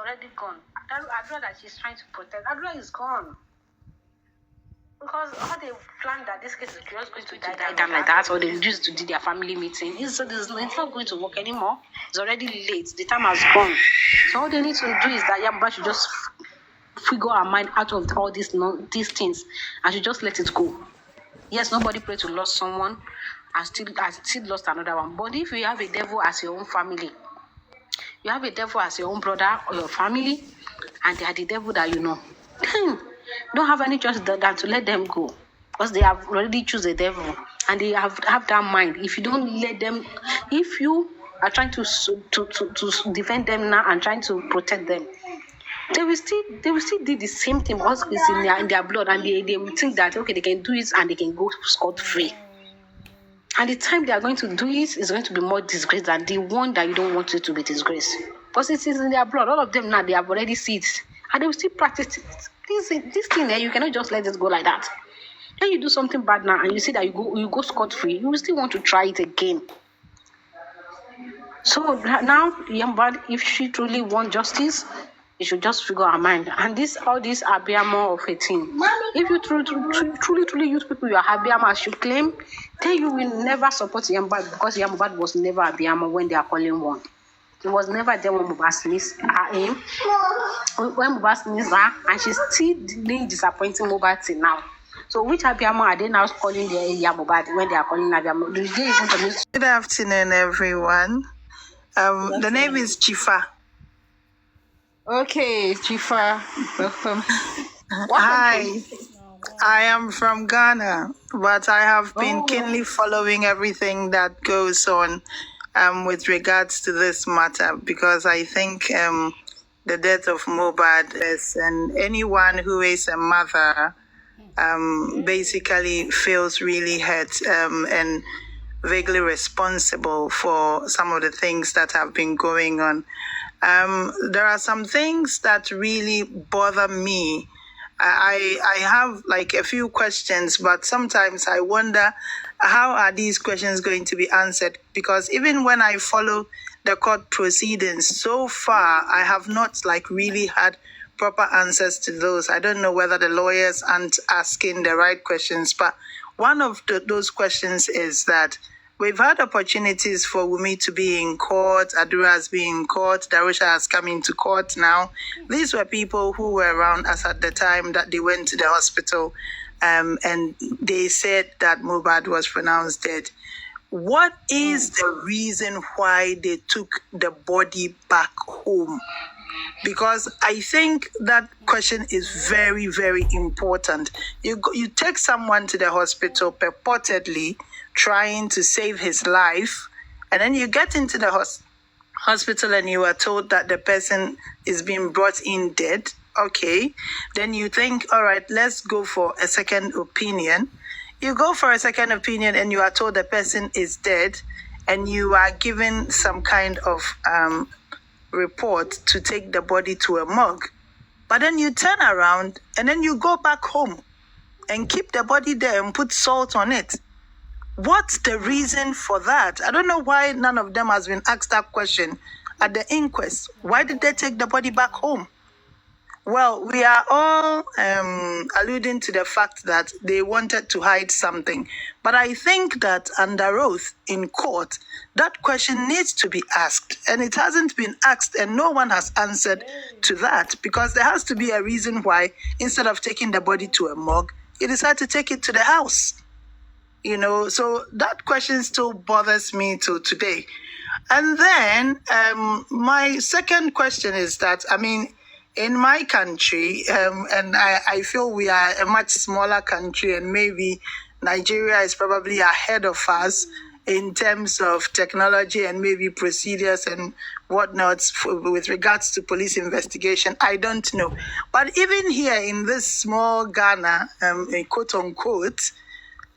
already gone. Adra that she's trying to protect, Adra is gone. Because all they planned that this case is just going to die down like that, or they used to do their family meeting. It's not going to work anymore. It's already late. The time has gone. So all they need to do is that Yamba should just figure her mind out of all these things, and should just let it go. Yes, nobody pray to lose someone. I still lost another one. But if you have a devil as your own family, you have a devil as your own brother or your family, and they are the devil that you know, then don't have any choice than to let them go, because they have already choose the devil and they have that mind. If you don't let them, if you are trying to defend them now and trying to protect them, they will still do the same thing because it's in their blood, and they will think that okay, they can do it and they can go scot-free. And the time they are going to do it is going to be more disgrace than the one that you don't want it to be disgrace, because it is in their blood. All of them now, they have already seen it and they will still practice it. This thing there, you cannot just let it go like that. When you do something bad now and you see that you go scot-free, you will still want to try it again. So now, Yamba, if she truly wants justice, you should just figure her mind. And all these Abiyama of a thing. If you truly use people your Abiyama as you claim, then you will never support Yamba, because Yamba was never Abiyama when they are calling one. It was never there when Mohbad sneezed her aim. When Mohbad sneezed her, and she's still being disappointing Mohbad till now. So which Abiyama are they now calling the Mohbad when they are calling Abiyama? Do they even commit? Good afternoon, everyone. The name is Chifa. Okay, Chifa, welcome. Hi, I am from Ghana, but I have been keenly following everything that goes on with regards to this matter, because I think the death of Mohbad and anyone who is a mother basically feels really hurt and vaguely responsible for some of the things that have been going on. There are some things that really bother me. I have like a few questions, but sometimes I wonder how are these questions going to be answered? Because even when I follow the court proceedings so far, I have not like really had proper answers to those. I don't know whether the lawyers aren't asking the right questions, but one of those questions is that we've had opportunities for Wumi to be in court, Adura has been in court, Darusha has come into court now. These were people who were around us at the time that they went to the hospital and they said that Mohbad was pronounced dead. What is the reason why they took the body back home? Because I think that question is very, very important. You take someone to the hospital purportedly trying to save his life, and then you get into the hospital and you are told that the person is being brought in dead. Okay, then you think, all right, let's go for a second opinion. You go for a second opinion and you are told the person is dead, and you are given some kind of report to take the body to a morgue. But then you turn around and then you go back home and keep the body there and put salt on it. What's the reason for that? I don't know why none of them has been asked that question at the inquest. Why did they take the body back home? Well, we are all alluding to the fact that they wanted to hide something. But I think that under oath in court, that question needs to be asked. And it hasn't been asked, and no one has answered to that, because there has to be a reason why, instead of taking the body to a morgue, you decide to take it to the house. You know, so that question still bothers me till today. And then my second question is that, I mean, in my country, and I feel we are a much smaller country, and maybe Nigeria is probably ahead of us in terms of technology and maybe procedures and whatnot with regards to police investigation. I don't know. But even here in this small Ghana, quote unquote,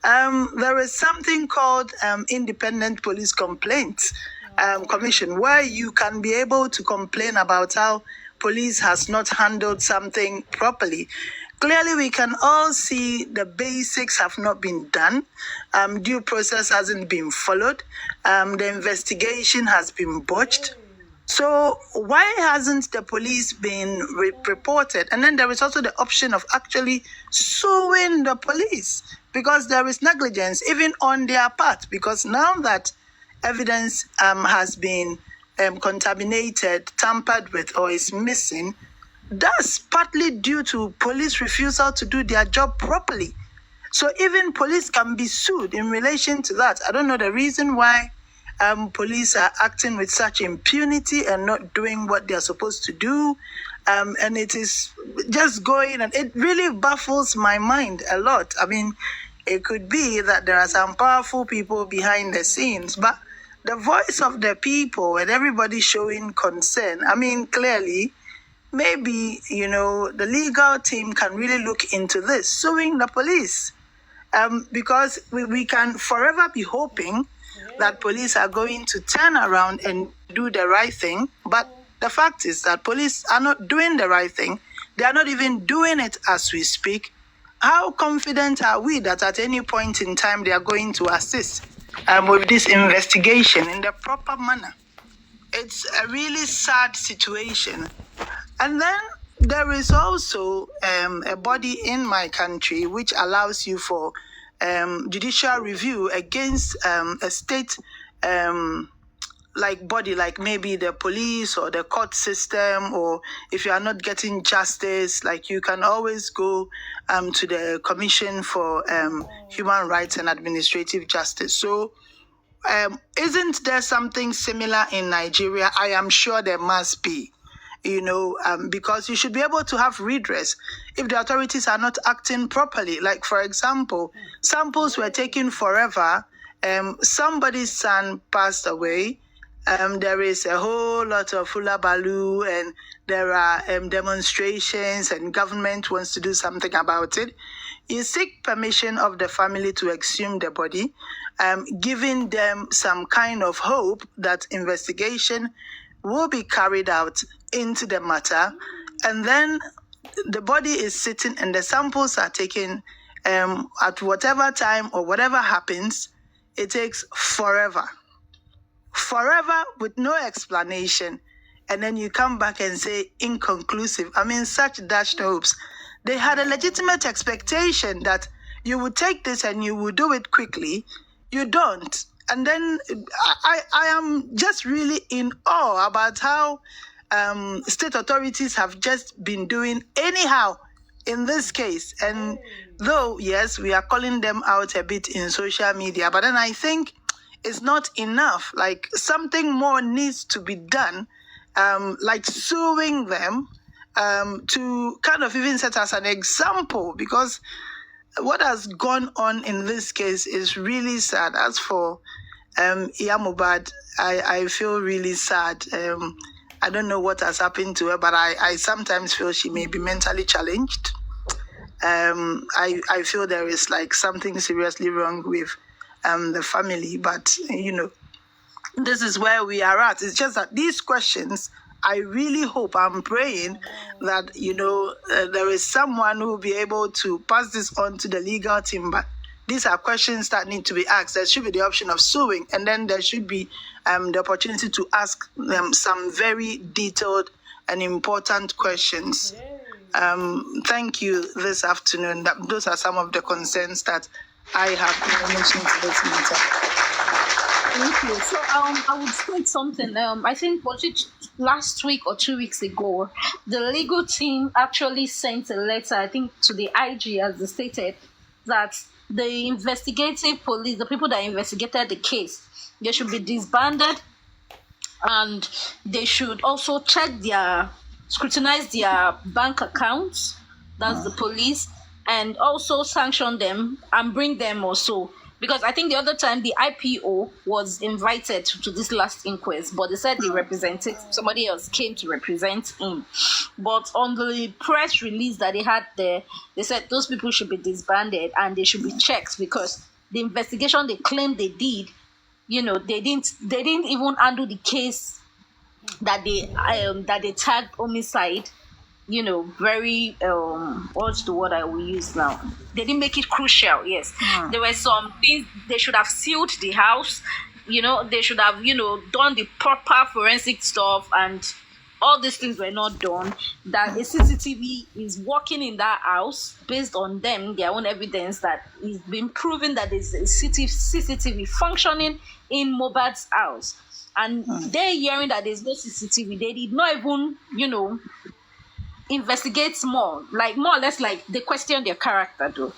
there is something called Independent Police Complaints Commission, where you can be able to complain about how police has not handled something properly. Clearly, we can all see the basics have not been done. Due process hasn't been followed. The investigation has been botched. So why hasn't the police been reported? And then there is also the option of actually suing the police because there is negligence even on their part, because now that evidence has been contaminated, tampered with, or is missing, that's partly due to police refusal to do their job properly. So even police can be sued in relation to that. I don't know the reason why police are acting with such impunity and not doing what they're supposed to do. And it is just going, and it really baffles my mind a lot. I mean, it could be that there are some powerful people behind the scenes, but the voice of the people and everybody showing concern, I mean, clearly, maybe, the legal team can really look into this, suing the police. Because we can forever be hoping that police are going to turn around and do the right thing. But the fact is that police are not doing the right thing. They are not even doing it as we speak. How confident are we that at any point in time they are going to assist with this investigation in the proper manner? It's a really sad situation. And then there is also a body in my country which allows you for judicial review against a state body, like maybe the police or the court system, or if you are not getting justice, like you can always go to the Commission for Human Rights and Administrative Justice. So isn't there something similar in Nigeria? I am sure there must be. Because you should be able to have redress if the authorities are not acting properly. Like, for example, samples were taken forever. Somebody's son passed away. There is a whole lot of hula baloo, and there are demonstrations, and government wants to do something about it. You seek permission of the family to exhume the body, giving them some kind of hope that investigation will be carried out into the matter, and then the body is sitting and the samples are taken at whatever time or whatever happens. It takes forever with no explanation, and then you come back and say inconclusive. I mean, such dashed hopes. They had a legitimate expectation that you would take this and you would do it quickly. You don't. And then I am just really in awe about how state authorities have just been doing anyhow in this case. And though, yes, we are calling them out a bit in social media, but then I think it's not enough. Like, something more needs to be done, like suing them to kind of even set us an example, because what has gone on in this case is really sad. As for Mohbad, I feel really sad. I don't know what has happened to her, but I sometimes feel she may be mentally challenged. I feel there is like something seriously wrong with the family, but this is where we are at. It's just that these questions, I really hope, I'm praying that, there is someone who will be able to pass this on to the legal team. But these are questions that need to be asked. There should be the option of suing, and then there should be the opportunity to ask them some very detailed and important questions. Thank you this afternoon. Those are some of the concerns that I have in relation to this matter. Thank you. So I would state something. I think, was it last week or 2 weeks ago, the legal team actually sent a letter, I think, to the IG, as they stated, that the investigative police, the people that investigated the case, they should be disbanded, and they should also scrutinize their bank accounts. That's the police, and also sanction them and bring them also. Because I think the other time the IPO was invited to this last inquest, but they said somebody else came to represent him. But on the press release that they had there, they said those people should be disbanded and they should be checked, because the investigation they claimed they did, they didn't even handle the case that they tagged homicide. Very what's the word I will use now? They didn't make it crucial. Yes, there were some things they should have sealed the house. they should have, done the proper forensic stuff, and all these things were not done. That a CCTV is working in that house based on their own evidence, that it's been proven that there's a CCTV functioning in Mohbad's house. And they're hearing that there's no CCTV. They did not even, investigate more. Like, more or less, like, they question their character, though.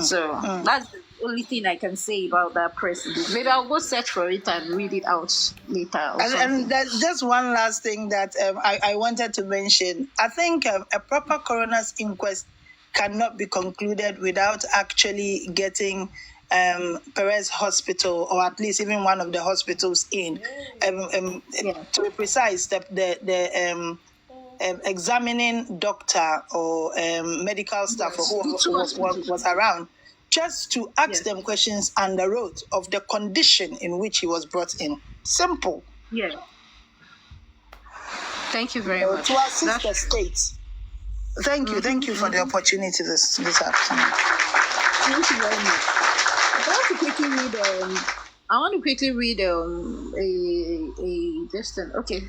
So that's the only thing I can say about that press release. Maybe I'll go search for it and read it out later. And there's just one last thing that I wanted to mention. I think a proper coroner's inquest cannot be concluded without actually getting Perez Hospital, or at least even one of the hospitals in. To be precise, the examining doctor or medical staff or who was around, just to ask them questions under oath of the condition in which he was brought in. Simple. Yeah. Thank you very much. To assist the state. Thank you for the opportunity this afternoon. Thank you very much. I want to quickly read a distance. Okay.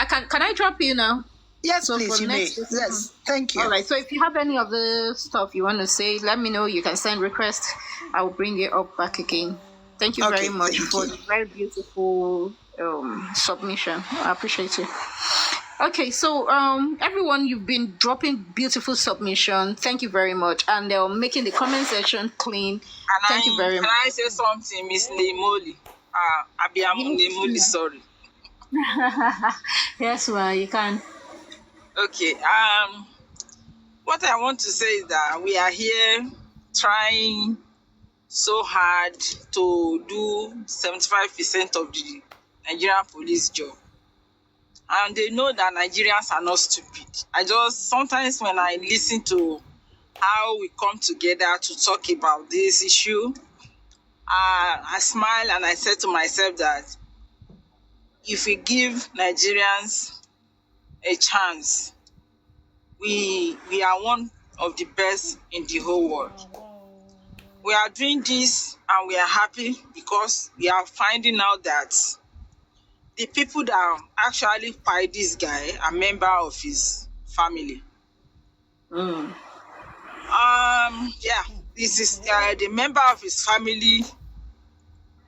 Can I drop you now? Yes, so please, you may. Yes, thank you. All right, so if you have any other stuff you want to say, let me know. You can send requests. I will bring it up back again. Thank you very much for the very beautiful submission. I appreciate it. Okay, so everyone, you've been dropping beautiful submission. Thank you very much. And making the comment section clean. Thank you very much. Can I say something, Miss Nemoli? Abiamu Nemoli, sorry. Yes, well, you can. Okay. What I want to say is that we are here trying so hard to do 75% of the Nigerian police job. And they know that Nigerians are not stupid. Sometimes when I listen to how we come together to talk about this issue, I smile and I say to myself that if we give Nigerians a chance, we are one of the best in the whole world. We are doing this and we are happy because we are finding out that the people that actually fight this guy are members of his family. This is the member of his family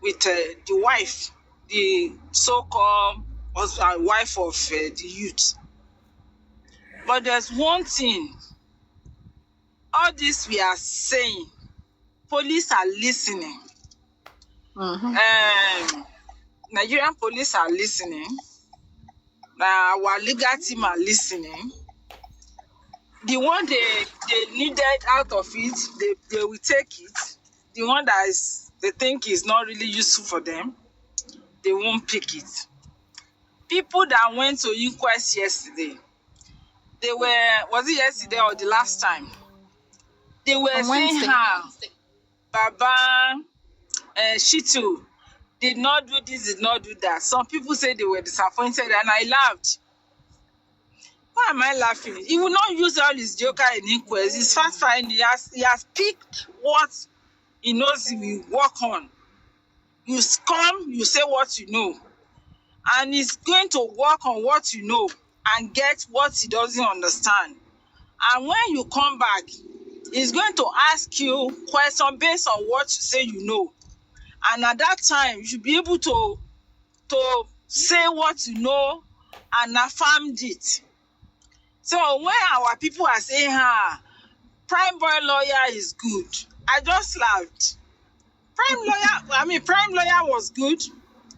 with the wife, the so-called wife of the youth. But there's one thing. All this we are saying, police are listening. Nigerian police are listening. Our legal team are listening. The one they needed out of it, they will take it. The one that they think is not really useful for them, they won't pick it. People that went to inquest yesterday, was it yesterday or the last time? They were saying how Baba Shitu did not do this, did not do that. Some people say they were disappointed, and I laughed. Why am I laughing? He will not use all his joker in inquest. He's fast finding. He has picked what he knows he will work on. You come, you say what you know. And he's going to work on what you know and get what he doesn't understand. And when you come back, he's going to ask you questions based on what you say you know. And at that time, you should be able to say what you know and affirm it. So when our people are saying, prime boy lawyer is good, I just laughed. Prime lawyer was good.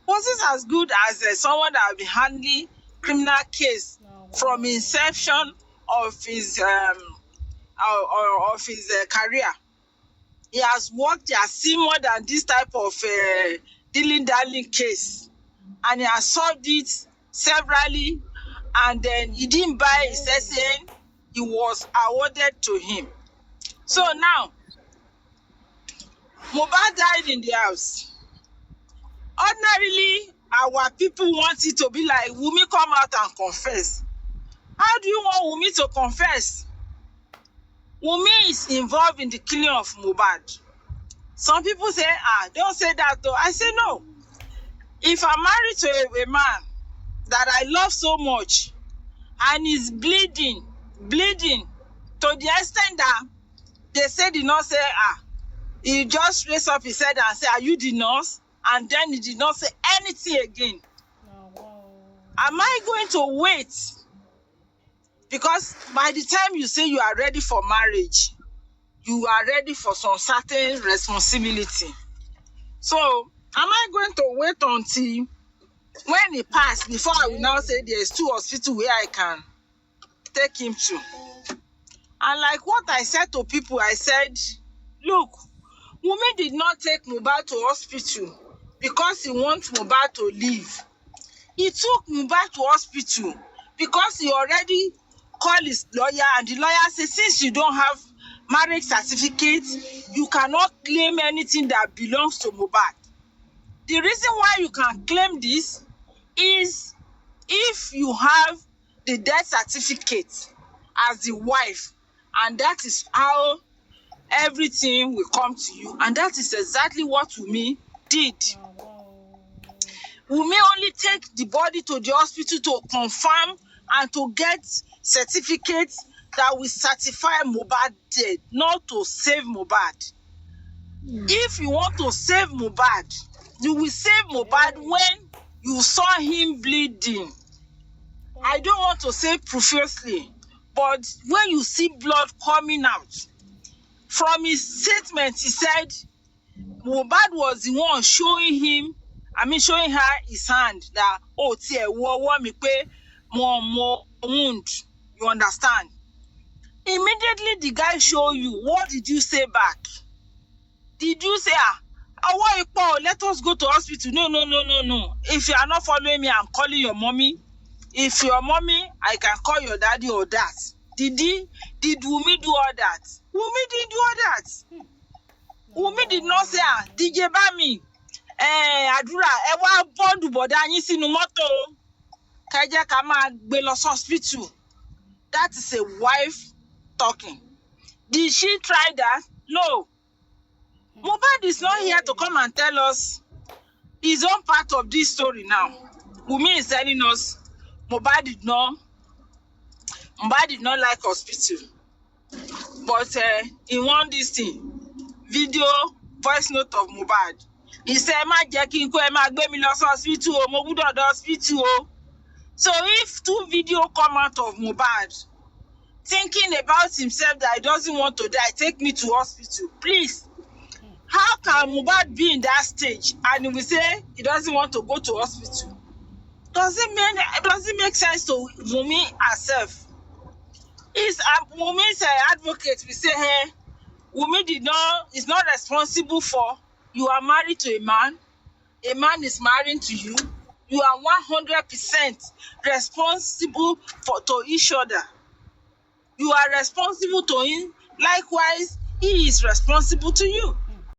Was it as good as someone that has been handling criminal case from inception of his career? He has worked, he has seen more than this type of dilly-dally case. And he has solved it severally. And then he didn't buy his SN. It was awarded to him. So now, Mohbad died in the house. Ordinarily, our people want it to be like, Wunmi come out and confess. How do you want Wunmi to confess? Wunmi is involved in the killing of Mohbad. Some people say, don't say that though. I say no. If I'm married to a man that I love so much and he's bleeding to the extent that they say the nurse say, he just raised up his head and said, are you the nurse? And then he did not say anything again. Am I going to wait? Because by the time you say you are ready for marriage, you are ready for some certain responsibility. So, am I going to wait until when it passed before I will now say there's 2 hospitals where I can take him to? And like what I said to people, I said, look, Wunmi did not take Mohbad to hospital because he wants Mohbad to live. He took Mohbad to hospital because he already called his lawyer, and the lawyer said, since you don't have marriage certificate, you cannot claim anything that belongs to Mohbad. The reason why you can claim this is if you have the death certificate as the wife, and that is how everything will come to you. And that is exactly what Wunmi did. Wunmi only take the body to the hospital to confirm and to get certificates that will certify Mohbad dead, not to save Mohbad. If you want to save Mohbad, you will save Mohbad when you saw him bleeding. I don't want to say profusely, but when you see blood coming out, from his statement, he said Mohbad was the one showing her his hand that, oh, me pe more wound. You understand? Immediately the guy show you, what did you say back? Did you say, let us go to hospital? No. If you are not following me, I'm calling your mommy. If your mommy, I can call your daddy or that. Did Wunmi do all that? Wunmi didn't do all that. Wunmi did not say, DJ Bami, Adura, ewa bondu boda yin sinu moto. Kaja kama gbe lọ hospital. That is a wife talking. Did she try that? No. Mohbad is not here to come and tell us his own part of this story now. Wunmi is telling us Mohbad did not like hospital. But he want this thing. Video, voice note of Mohbad. He said, ma jẹ́ kí n kó ẹ máa gbé mi lọ hospital o, mo gbọ́dọ̀ dé hospital o. So if 2 videos come out of Mohbad thinking about himself that he doesn't want to die, take me to hospital, please. How can Mohbad be in that stage and he will say he doesn't want to go to hospital? Does it make sense to Wunmi herself? Wunmi's advocate will say, hey, Wunmi is not responsible for, you are married to a man is marrying to you, you are 100% responsible to each other. You are responsible to him, likewise, he is responsible to you.